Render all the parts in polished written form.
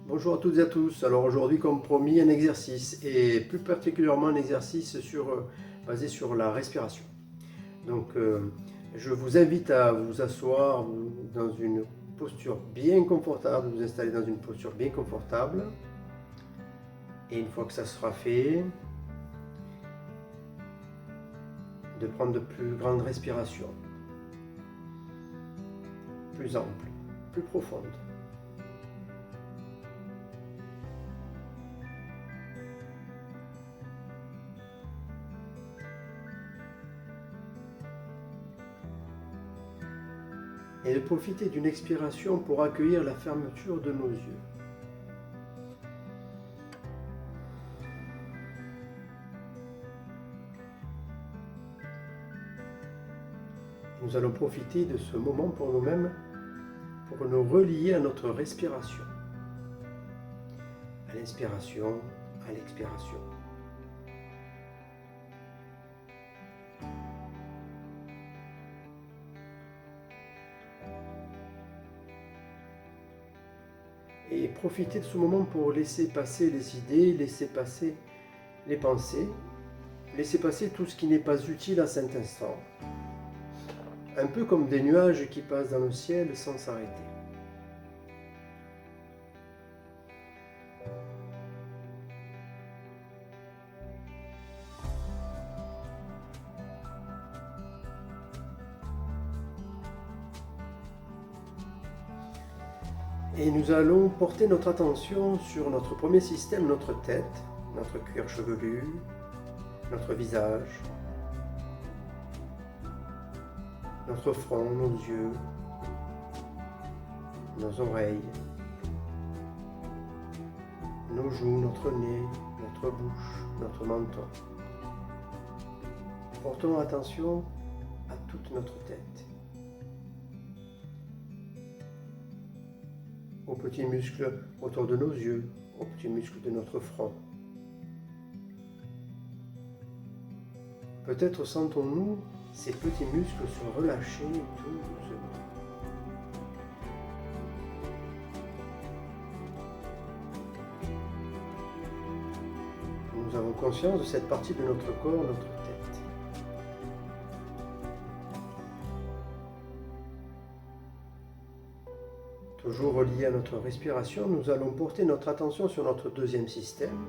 Bonjour à toutes et à tous. Alors aujourd'hui, comme promis, un exercice et plus particulièrement un exercice basé sur la respiration. Donc, je vous invite à vous asseoir dans une posture bien confortable, vous installer dans une posture bien confortable. Et une fois que ça sera fait, de prendre de plus grandes respirations, plus amples, plus profondes. Et de profiter d'une expiration pour accueillir la fermeture de nos yeux. Nous allons profiter de ce moment pour nous-mêmes, pour nous relier à notre respiration, à l'inspiration, à l'expiration. Et profiter de ce moment pour laisser passer les idées, laisser passer les pensées, laisser passer tout ce qui n'est pas utile à cet instant. Un peu comme des nuages qui passent dans le ciel sans s'arrêter. Et nous allons porter notre attention sur notre premier système, notre tête, notre cuir chevelu, notre visage, notre front, nos yeux, nos oreilles, nos joues, notre nez, notre bouche, notre menton. Portons attention à toute notre tête, aux petits muscles autour de nos yeux, aux petits muscles de notre front. Peut-être sentons-nous ces petits muscles se relâcher tout doucement. Nous avons conscience de cette partie de notre corps, notre tête. Toujours relié à notre respiration, nous allons porter notre attention sur notre deuxième système,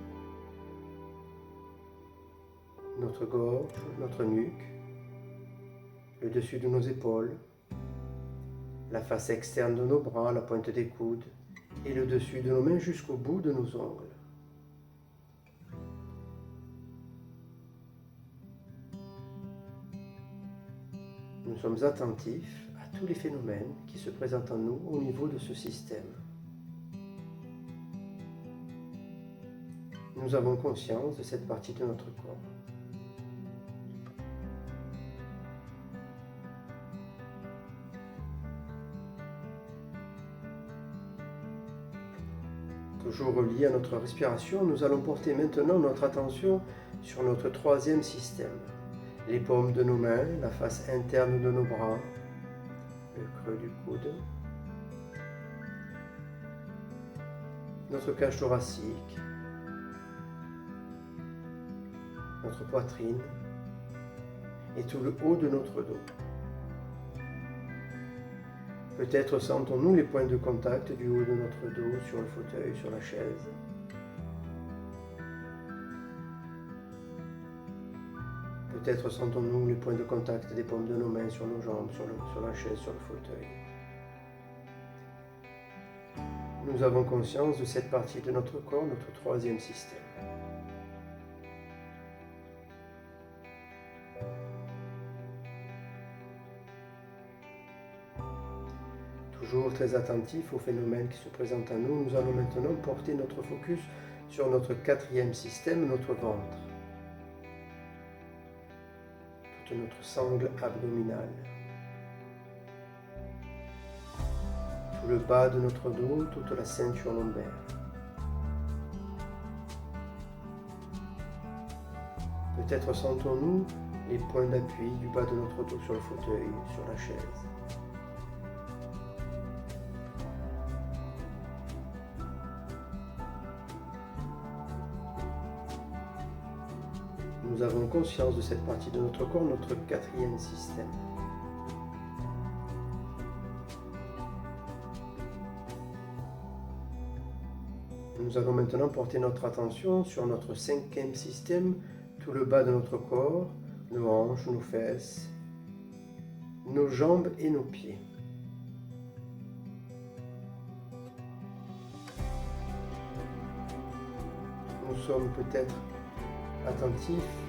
notre gorge, notre nuque, le dessus de nos épaules, la face externe de nos bras, la pointe des coudes et le dessus de nos mains jusqu'au bout de nos ongles. Nous sommes attentifs à tous les phénomènes qui se présentent en nous au niveau de ce système. Nous avons conscience de cette partie de notre corps. Toujours relié à notre respiration, nous allons porter maintenant notre attention sur notre troisième système. Les paumes de nos mains, la face interne de nos bras, le creux du coude, notre cage thoracique, notre poitrine et tout le haut de notre dos. Peut-être sentons-nous les points de contact du haut de notre dos sur le fauteuil, sur la chaise. Peut-être sentons-nous les points de contact des paumes de nos mains sur nos jambes, sur la chaise, sur le fauteuil. Nous avons conscience de cette partie de notre corps, notre troisième système. Toujours très attentifs aux phénomènes qui se présentent à nous, nous allons maintenant porter notre focus sur notre quatrième système, notre ventre. Toute notre sangle abdominale. Tout le bas de notre dos, toute la ceinture lombaire. Peut-être sentons-nous les points d'appui du bas de notre dos sur le fauteuil, sur la chaise. nous avons conscience de cette partie de notre corps, notre quatrième système. Nous allons maintenant porter notre attention sur notre cinquième système, tout le bas de notre corps, nos hanches, nos fesses, nos jambes et nos pieds. Nous sommes peut-être attentifs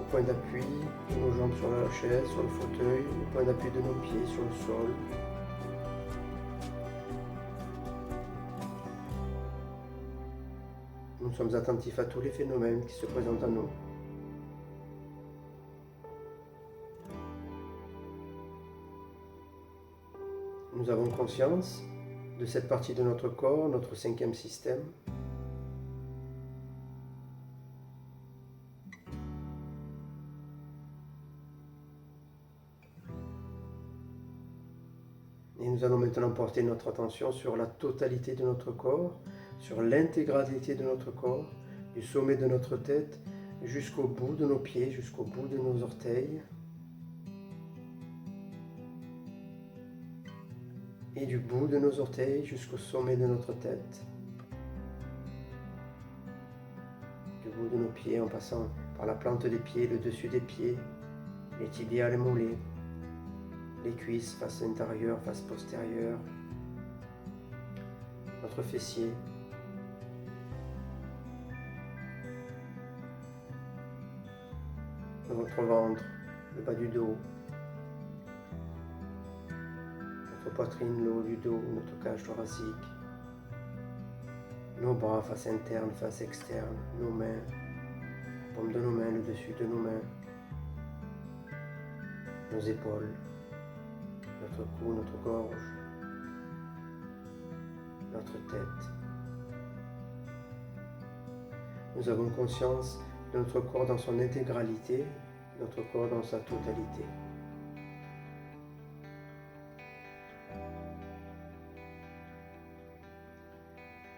au point d'appui de nos jambes sur la chaise, sur le fauteuil, au point d'appui de nos pieds sur le sol. Nous sommes attentifs à tous les phénomènes qui se présentent à nous. Nous avons conscience de cette partie de notre corps, notre cinquième système. Et nous allons maintenant porter notre attention sur la totalité de notre corps, sur l'intégralité de notre corps, du sommet de notre tête jusqu'au bout de nos pieds, jusqu'au bout de nos orteils. Et du bout de nos orteils jusqu'au sommet de notre tête. Du bout de nos pieds en passant par la plante des pieds, le dessus des pieds, les tibias, les mollets, les cuisses, face intérieure, face postérieure, notre fessier, notre ventre, le bas du dos, notre poitrine, le haut du dos, notre cage thoracique, nos bras, face interne, face externe, nos mains, la paume de nos mains, le dessus de nos mains, nos épaules, notre cou, notre gorge, notre tête. Nous avons conscience de notre corps dans son intégralité, notre corps dans sa totalité.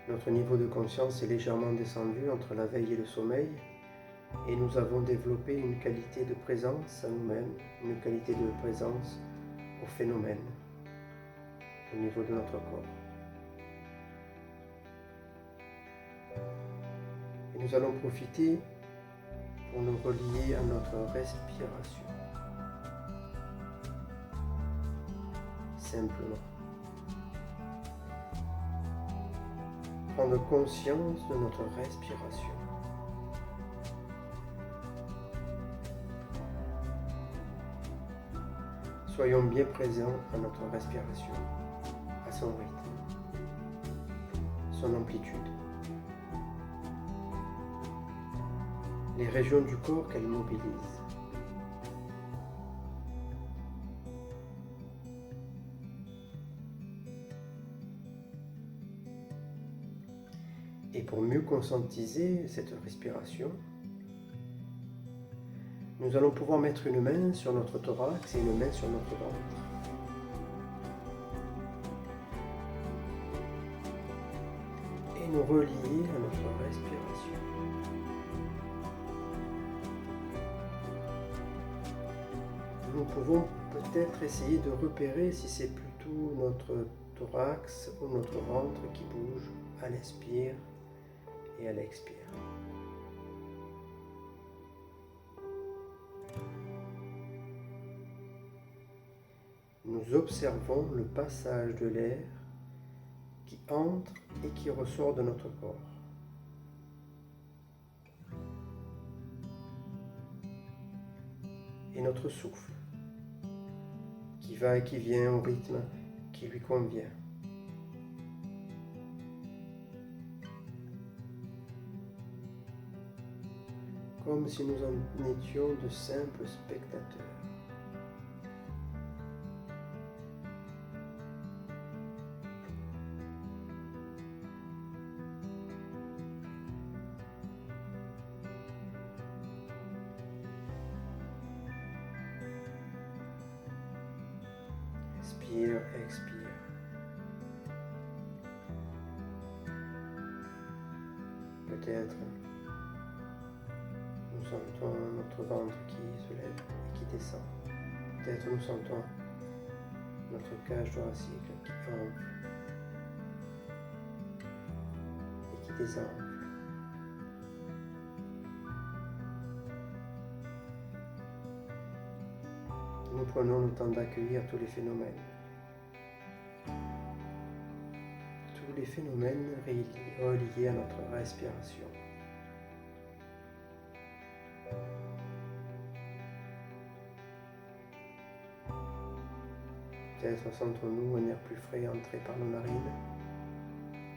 Notre niveau de conscience est légèrement descendu entre la veille et le sommeil, et nous avons développé une qualité de présence à nous-mêmes, une qualité de présence au phénomène, au niveau de notre corps. Et nous allons profiter pour nous relier à notre respiration. Simplement. Prendre conscience de notre respiration. Soyons bien présents à notre respiration, à son rythme, son amplitude, les régions du corps qu'elle mobilise. Et pour mieux conscientiser cette respiration, nous allons pouvoir mettre une main sur notre thorax et une main sur notre ventre. Et nous relier à notre respiration. Nous pouvons peut-être essayer de repérer si c'est plutôt notre thorax ou notre ventre qui bouge à l'inspire et à l'expire. Nous observons le passage de l'air qui entre et qui ressort de notre corps. Et notre souffle qui va et qui vient au rythme qui lui convient. Comme si nous en étions de simples spectateurs. Inspire, expire. Peut-être sentons notre ventre qui se lève et qui descend. Peut-être nous sentons notre cage thoracique qui enfle et qui désenfle. Nous prenons le temps d'accueillir tous les phénomènes. Tous les phénomènes reliés à notre respiration. Peut-être sentons-nous un air plus frais entrer par nos narines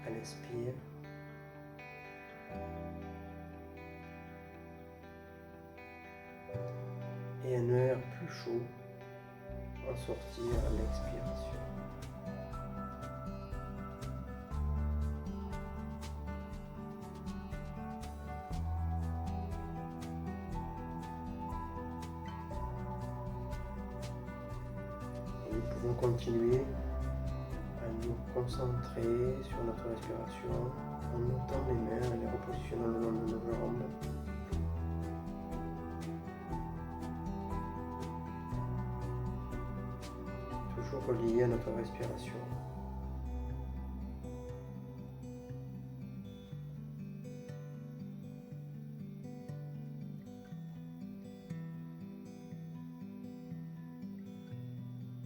à l'inspire. Et un air plus chaud en sortir à l'expiration. Et nous pouvons continuer à nous concentrer sur notre respiration en montant les mains et les repositionnant le long de nos jambes. Toujours relié à notre respiration.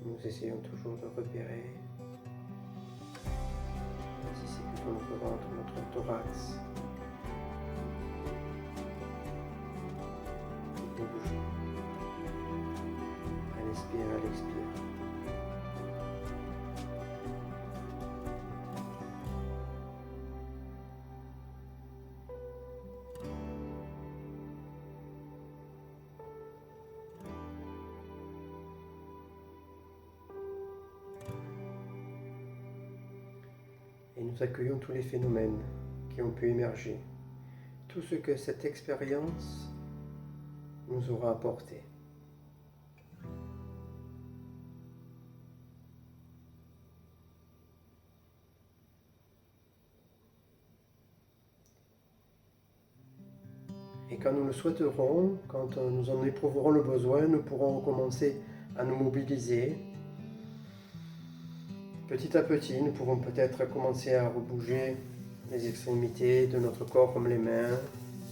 Nous essayons toujours de repérer si c'est plutôt notre ventre, notre thorax qui bouge à l'inspire, à l'expire. Et nous accueillons tous les phénomènes qui ont pu émerger, tout ce que cette expérience nous aura apporté. Et quand nous le souhaiterons, quand nous en éprouverons le besoin, nous pourrons commencer à nous mobiliser. Petit à petit, nous pouvons peut-être commencer à rebouger les extrémités de notre corps comme les mains,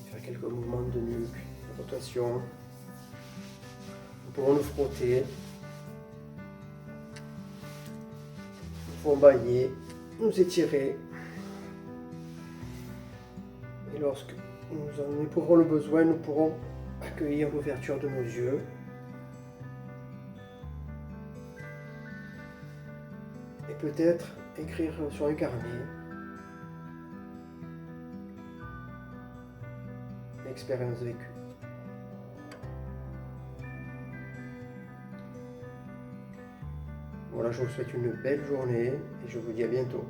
faire quelques mouvements de nuque, de rotation. Nous pouvons nous frotter, nous pouvons bailler, nous étirer. Et lorsque nous en éprouverons le besoin, nous pourrons accueillir l'ouverture de nos yeux. Et peut-être écrire sur un carnet l'expérience vécue. Voilà, je vous souhaite une belle journée et je vous dis à bientôt.